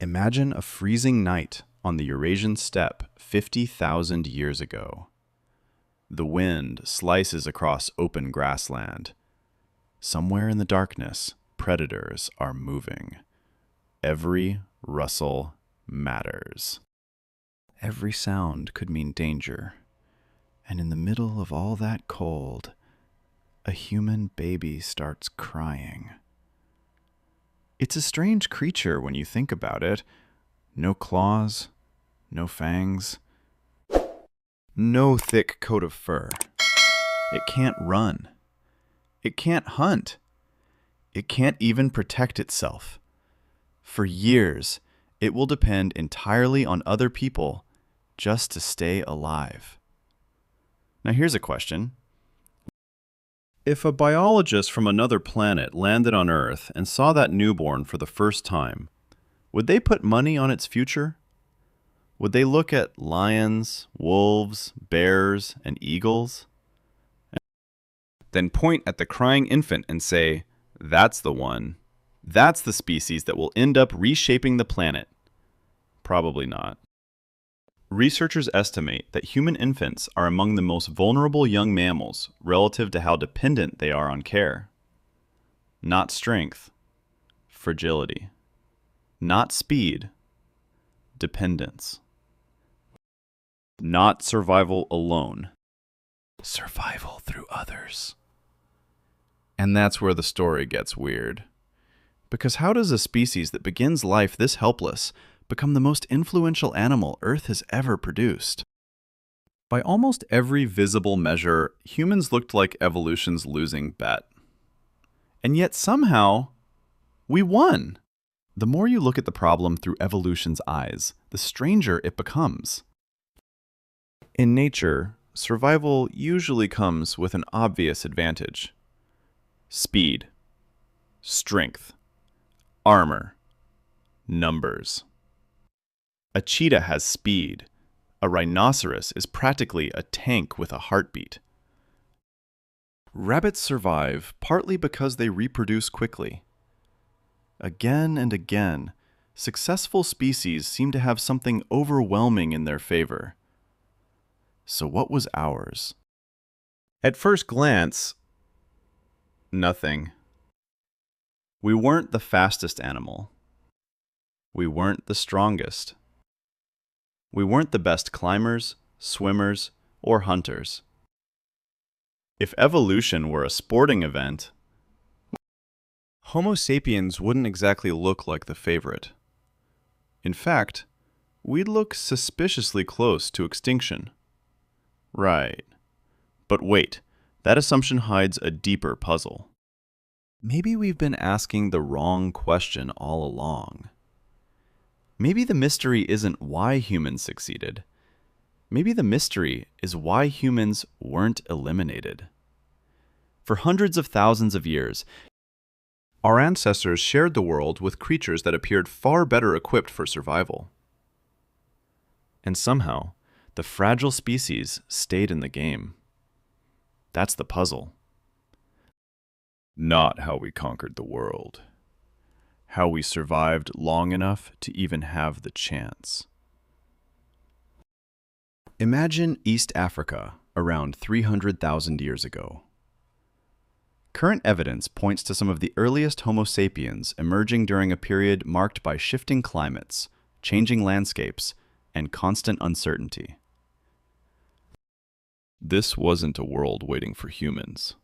Imagine a freezing night on the Eurasian steppe 50,000 years ago. The wind slices across open grassland. Somewhere in the darkness, predators are moving. Every rustle matters. Every sound could mean danger. And in the middle of all that cold, a human baby starts crying. It's a strange creature when you think about it. No claws, no fangs, no thick coat of fur. It can't run. It can't hunt. It can't even protect itself. For years, it will depend entirely on other people just to stay alive. Now here's a question. If a biologist from another planet landed on Earth and saw that newborn for the first time, would they put money on its future? Would they look at lions, wolves, bears, and eagles? Then point at the crying infant and say, "That's the one. That's the species that will end up reshaping the planet." Probably not. Researchers estimate that human infants are among the most vulnerable young mammals relative to how dependent they are on care. Not strength, fragility. Not speed, dependence. Not survival alone, survival through others. And that's where the story gets weird. Because how does a species that begins life this helpless become the most influential animal Earth has ever produced? By almost every visible measure, humans looked like evolution's losing bet. And yet somehow, we won. The more you look at the problem through evolution's eyes, the stranger it becomes. In nature, survival usually comes with an obvious advantage. Speed, strength, armor, numbers. A cheetah has speed. A rhinoceros is practically a tank with a heartbeat. Rabbits survive partly because they reproduce quickly. Again and again, successful species seem to have something overwhelming in their favor. So what was ours? At first glance, nothing. We weren't the fastest animal. We weren't the strongest. We weren't the best climbers, swimmers, or hunters. If evolution were a sporting event, Homo sapiens wouldn't exactly look like the favorite. In fact, we'd look suspiciously close to extinction. Right. But wait, that assumption hides a deeper puzzle. Maybe we've been asking the wrong question all along. Maybe the mystery isn't why humans succeeded. Maybe the mystery is why humans weren't eliminated. For hundreds of thousands of years, our ancestors shared the world with creatures that appeared far better equipped for survival. And somehow, the fragile species stayed in the game. That's the puzzle. Not how we conquered the world. How we survived long enough to even have the chance. Imagine East Africa around 300,000 years ago. Current evidence points to some of the earliest Homo sapiens emerging during a period marked by shifting climates, changing landscapes, and constant uncertainty. This wasn't a world waiting for humans.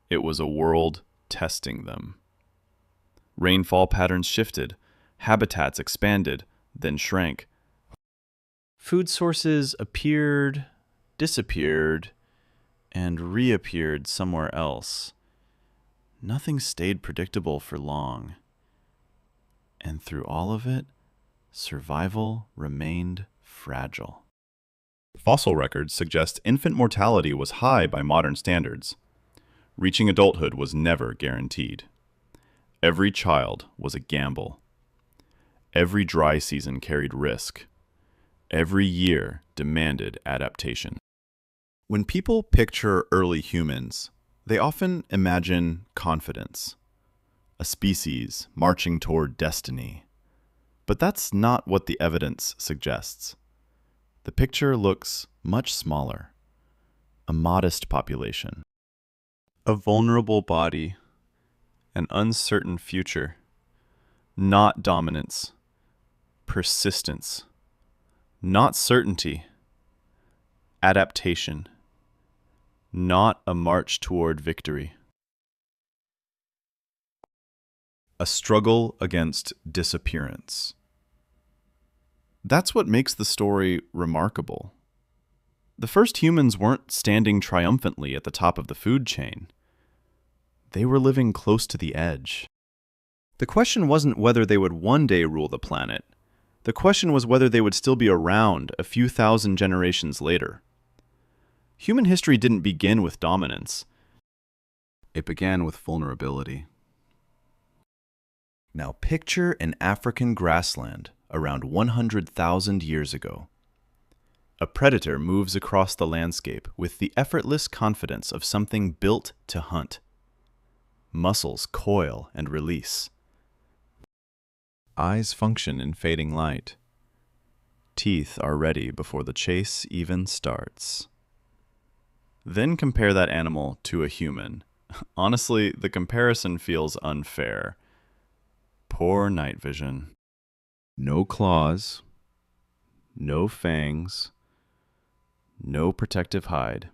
It was a world testing them. Rainfall patterns shifted, habitats expanded, then shrank. Food sources appeared, disappeared, and reappeared somewhere else. Nothing stayed predictable for long. And through all of it, survival remained fragile. Fossil records suggest infant mortality was high by modern standards. Reaching adulthood was never guaranteed. Every child was a gamble. Every dry season carried risk. Every year demanded adaptation. When people picture early humans, they often imagine confidence, a species marching toward destiny. But that's not what the evidence suggests. The picture looks much smaller. A modest population. A vulnerable body. An uncertain future. Not dominance. Persistence. Not certainty. Adaptation. Not a march toward victory. A struggle against disappearance. That's what makes the story remarkable. The first humans weren't standing triumphantly at the top of the food chain. They were living close to the edge. The question wasn't whether they would one day rule the planet. The question was whether they would still be around a few thousand generations later. Human history didn't begin with dominance. It began with vulnerability. Now picture an African grassland around 100,000 years ago. A predator moves across the landscape with the effortless confidence of something built to hunt. Muscles coil and release. Eyes function in fading light. Teeth are ready before the chase even starts. Then compare that animal to a human. Honestly, the comparison feels unfair. Poor night vision. No claws. No fangs. No protective hide.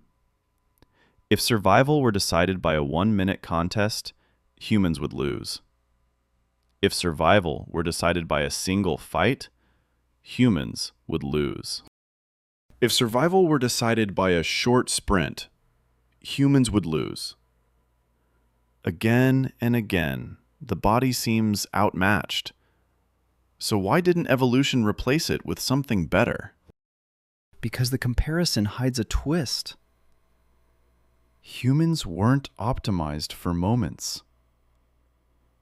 If survival were decided by a 1-minute contest, humans would lose. If survival were decided by a single fight, humans would lose. If survival were decided by a short sprint, humans would lose. Again and again, the body seems outmatched. So why didn't evolution replace it with something better? Because the comparison hides a twist. Humans weren't optimized for moments.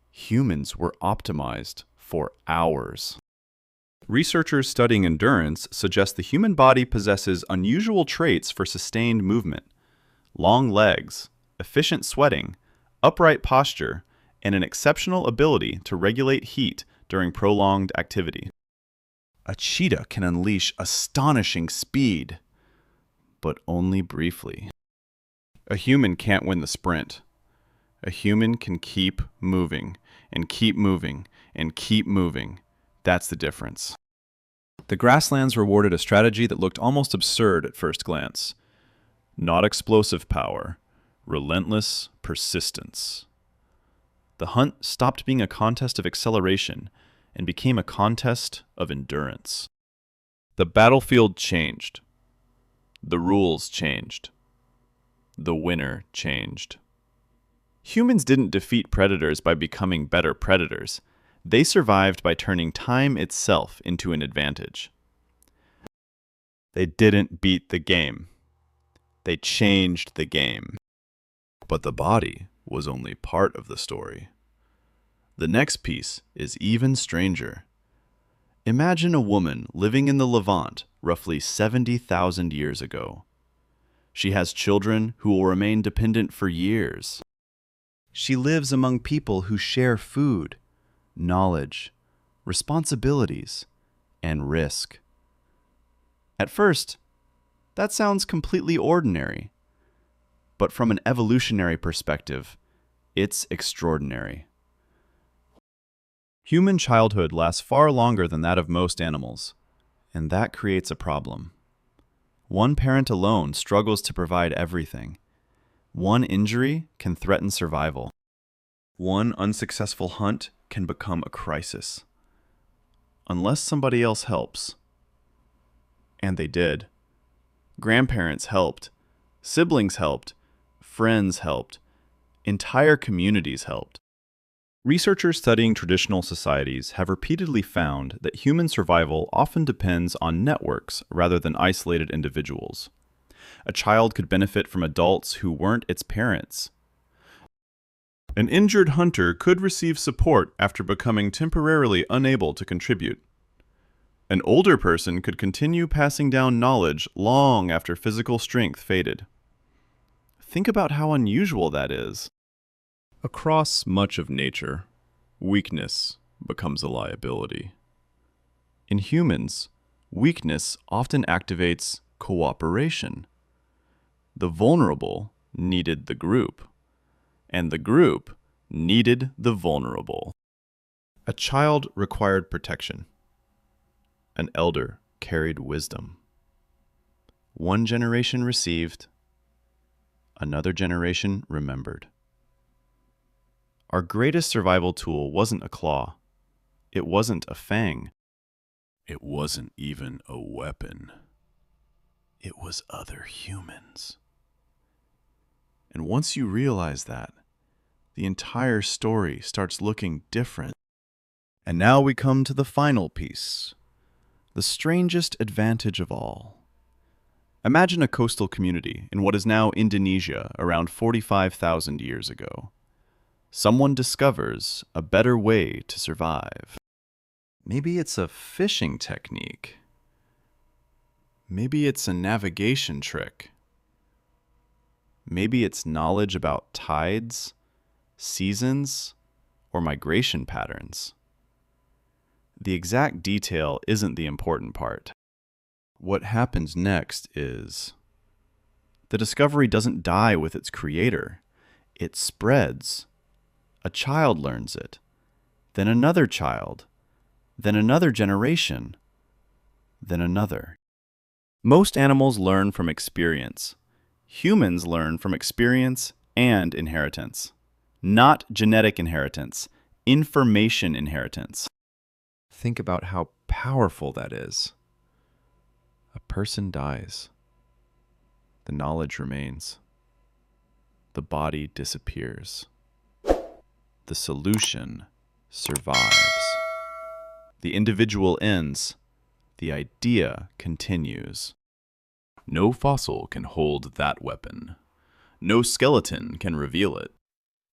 Humans were optimized for hours. Researchers studying endurance suggest the human body possesses unusual traits for sustained movement: long legs, efficient sweating, upright posture, and an exceptional ability to regulate heat during prolonged activity. A cheetah can unleash astonishing speed, but only briefly. A human can't win the sprint. A human can keep moving, and keep moving, and keep moving. That's the difference. The grasslands rewarded a strategy that looked almost absurd at first glance. Not explosive power, relentless persistence. The hunt stopped being a contest of acceleration and became a contest of endurance. The battlefield changed. The rules changed. The winner changed. Humans didn't defeat predators by becoming better predators. They survived by turning time itself into an advantage. They didn't beat the game. They changed the game. But the body was only part of the story. The next piece is even stranger. Imagine a woman living in the Levant roughly 70,000 years ago. She has children who will remain dependent for years. She lives among people who share food, knowledge, responsibilities, and risk. At first, that sounds completely ordinary. But from an evolutionary perspective, it's extraordinary. Human childhood lasts far longer than that of most animals, and that creates a problem. One parent alone struggles to provide everything. One injury can threaten survival. One unsuccessful hunt can become a crisis. Unless somebody else helps. And they did. Grandparents helped. Siblings helped. Friends helped. Entire communities helped. Researchers studying traditional societies have repeatedly found that human survival often depends on networks rather than isolated individuals. A child could benefit from adults who weren't its parents. An injured hunter could receive support after becoming temporarily unable to contribute. An older person could continue passing down knowledge long after physical strength faded. Think about how unusual that is. Across much of nature, weakness becomes a liability. In humans, weakness often activates cooperation. The vulnerable needed the group, and the group needed the vulnerable. A child required protection. An elder carried wisdom. One generation received, another generation remembered. Our greatest survival tool wasn't a claw. It wasn't a fang. It wasn't even a weapon. It was other humans. And once you realize that, the entire story starts looking different. And now we come to the final piece, the strangest advantage of all. Imagine a coastal community in what is now Indonesia around 45,000 years ago. Someone discovers a better way to survive. Maybe it's a fishing technique. Maybe it's a navigation trick. Maybe it's knowledge about tides, seasons, or migration patterns. The exact detail isn't the important part. What happens next is the discovery doesn't die with its creator. It spreads. A child learns it, then another child, then another generation, then another. Most animals learn from experience. Humans learn from experience and inheritance. Not genetic inheritance, information inheritance. Think about how powerful that is. A person dies. The knowledge remains. The body disappears. The solution survives. The individual ends. The idea continues. No fossil can hold that weapon. No skeleton can reveal it.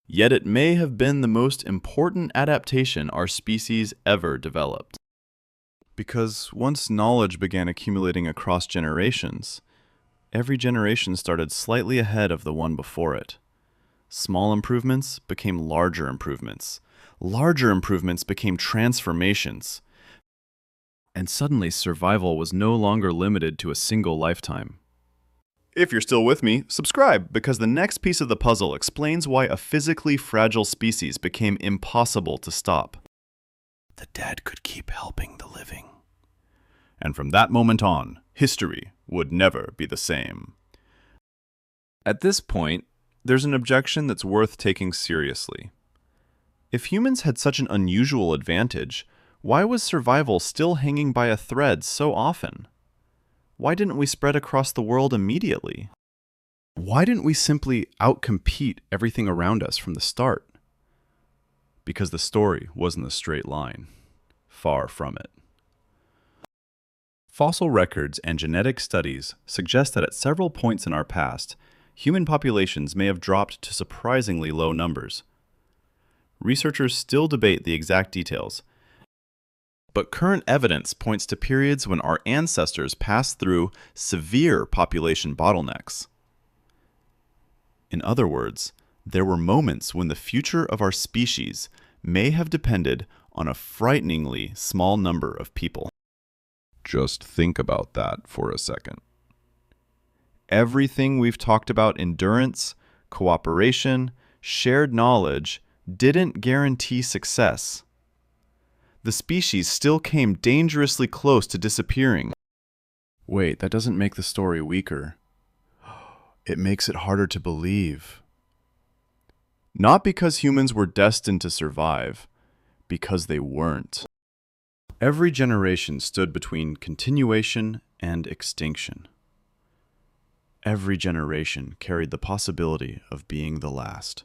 Yet it may have been the most important adaptation our species ever developed. Because once knowledge began accumulating across generations, every generation started slightly ahead of the one before it. Small improvements became larger improvements. Larger improvements became transformations. And suddenly survival was no longer limited to a single lifetime. If you're still with me, subscribe, because the next piece of the puzzle explains why a physically fragile species became impossible to stop. The dead could keep helping the living. And from that moment on, history would never be the same. At this point, there's an objection that's worth taking seriously. If humans had such an unusual advantage, why was survival still hanging by a thread so often? Why didn't we spread across the world immediately? Why didn't we simply outcompete everything around us from the start? Because the story wasn't a straight line. Far from it. Fossil records and genetic studies suggest that at several points in our past, human populations may have dropped to surprisingly low numbers. Researchers still debate the exact details, but current evidence points to periods when our ancestors passed through severe population bottlenecks. In other words, there were moments when the future of our species may have depended on a frighteningly small number of people. Just think about that for a second. Everything we've talked about, endurance, cooperation, shared knowledge, didn't guarantee success. The species still came dangerously close to disappearing. Wait, that doesn't make the story weaker. It makes it harder to believe. Not because humans were destined to survive, because they weren't. Every generation stood between continuation and extinction. Every generation carried the possibility of being the last.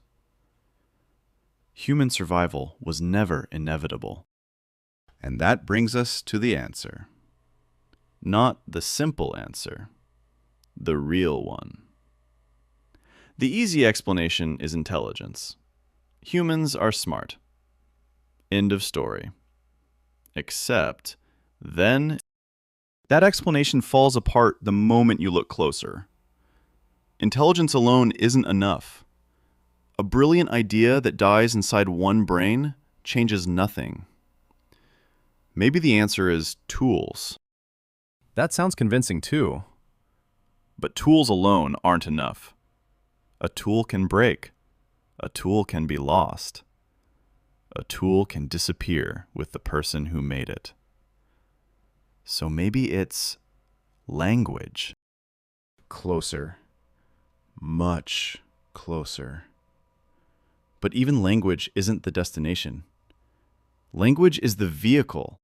Human survival was never inevitable. And that brings us to the answer. Not the simple answer, the real one. The easy explanation is intelligence. Humans are smart. End of story. Except, then, that explanation falls apart the moment you look closer. Intelligence alone isn't enough. A brilliant idea that dies inside one brain changes nothing. Maybe the answer is tools. That sounds convincing too. But tools alone aren't enough. A tool can break. A tool can be lost. A tool can disappear with the person who made it. So maybe it's language. Closer. Much closer. But even language isn't the destination. Language is the vehicle.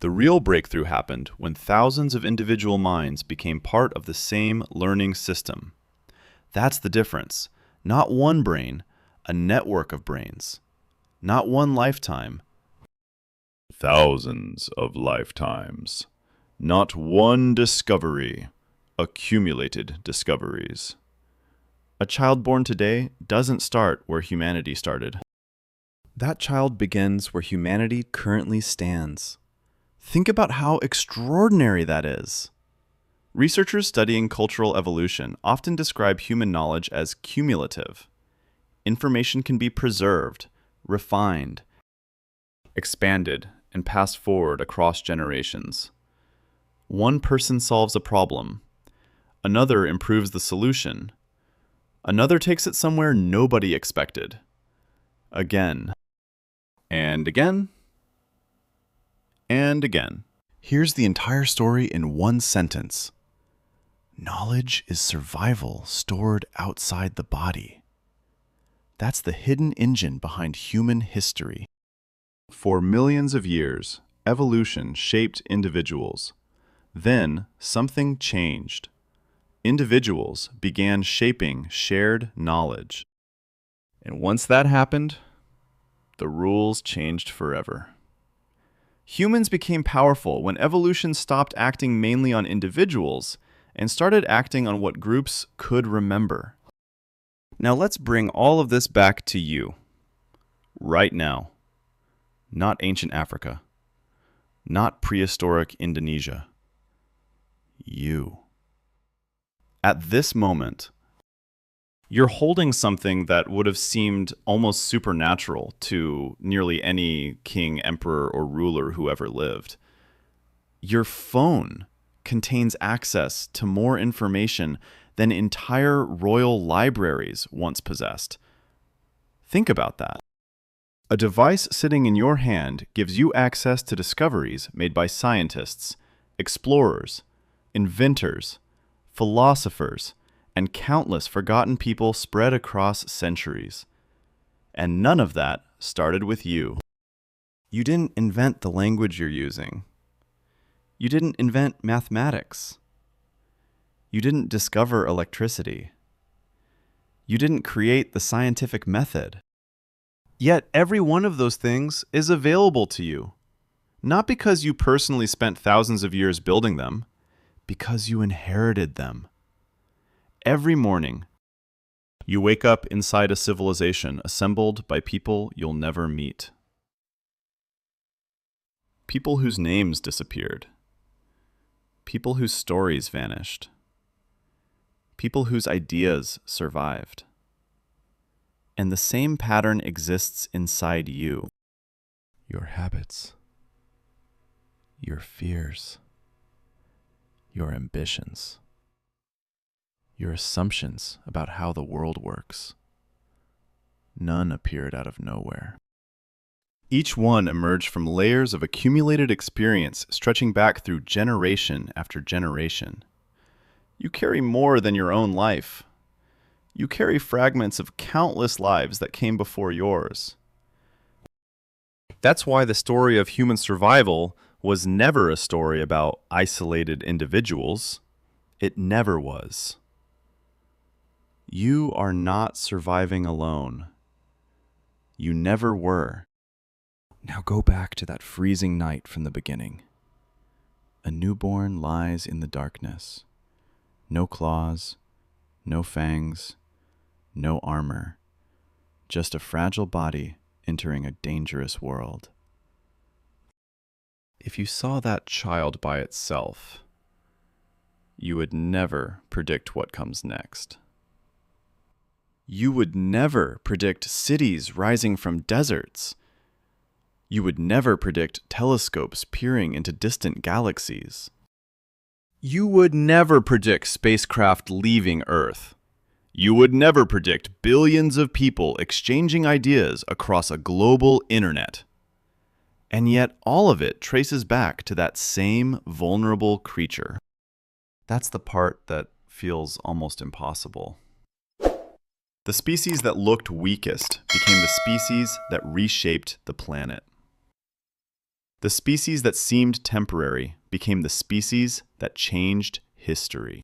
The real breakthrough happened when thousands of individual minds became part of the same learning system. That's the difference. Not one brain, a network of brains. Not one lifetime. Thousands of lifetimes. Not one discovery. Accumulated discoveries. A child born today doesn't start where humanity started. That child begins where humanity currently stands. Think about how extraordinary that is. Researchers studying cultural evolution often describe human knowledge as cumulative. Information can be preserved, refined, expanded, and passed forward across generations. One person solves a problem. Another improves the solution. Another takes it somewhere nobody expected. Again. And again. And again. Here's the entire story in one sentence. Knowledge is survival stored outside the body. That's the hidden engine behind human history. For millions of years, evolution shaped individuals. Then, something changed. Individuals began shaping shared knowledge. And once that happened, the rules changed forever. Humans became powerful when evolution stopped acting mainly on individuals and started acting on what groups could remember. Now let's bring all of this back to you. Right now. Not ancient Africa. Not prehistoric Indonesia. You. At this moment, you're holding something that would have seemed almost supernatural to nearly any king, emperor, or ruler who ever lived. Your phone contains access to more information than entire royal libraries once possessed. Think about that. A device sitting in your hand gives you access to discoveries made by scientists, explorers, inventors, philosophers, and countless forgotten people spread across centuries. And none of that started with you. You didn't invent the language you're using. You didn't invent mathematics. You didn't discover electricity. You didn't create the scientific method. Yet every one of those things is available to you. Not because you personally spent thousands of years building them, because you inherited them. Every morning, you wake up inside a civilization assembled by people you'll never meet. People whose names disappeared. People whose stories vanished. People whose ideas survived. And the same pattern exists inside you. Your habits. Your fears. Your ambitions. Your assumptions about how the world works. None appeared out of nowhere. Each one emerged from layers of accumulated experience stretching back through generation after generation. You carry more than your own life. You carry fragments of countless lives that came before yours. That's why the story of human survival was never a story about isolated individuals. It never was. You are not surviving alone. You never were. Now go back to that freezing night from the beginning. A newborn lies in the darkness. No claws, no fangs, no armor. Just a fragile body entering a dangerous world. If you saw that child by itself, you would never predict what comes next. You would never predict cities rising from deserts. You would never predict telescopes peering into distant galaxies. You would never predict spacecraft leaving Earth. You would never predict billions of people exchanging ideas across a global internet. And yet all of it traces back to that same vulnerable creature. That's the part that feels almost impossible. The species that looked weakest became the species that reshaped the planet. The species that seemed temporary became the species that changed history.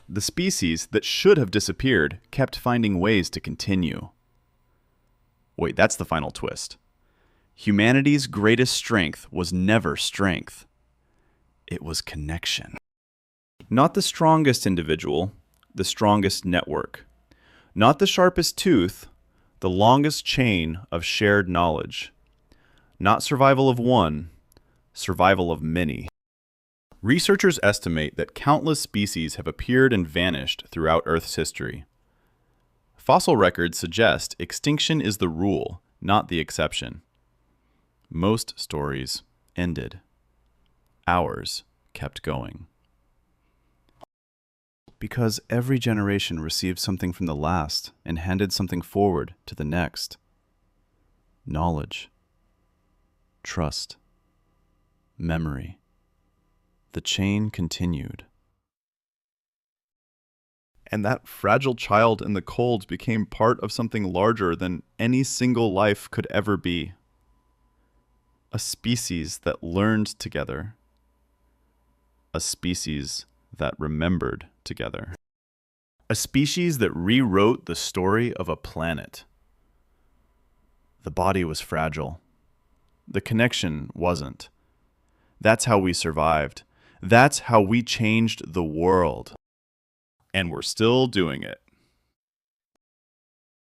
The species that should have disappeared kept finding ways to continue. Wait, that's the final twist. Humanity's greatest strength was never strength. It was connection. Not the strongest individual, the strongest network. Not the sharpest tooth, the longest chain of shared knowledge. Not survival of one, survival of many. Researchers estimate that countless species have appeared and vanished throughout Earth's history. Fossil records suggest extinction is the rule, not the exception. Most stories ended. Ours kept going. Because every generation received something from the last and handed something forward to the next. Knowledge, trust, memory. The chain continued. And that fragile child in the cold became part of something larger than any single life could ever be. A species that learned together. A species that remembered together. A species that rewrote the story of a planet. The body was fragile. The connection wasn't. That's how we survived. That's how we changed the world. And we're still doing it.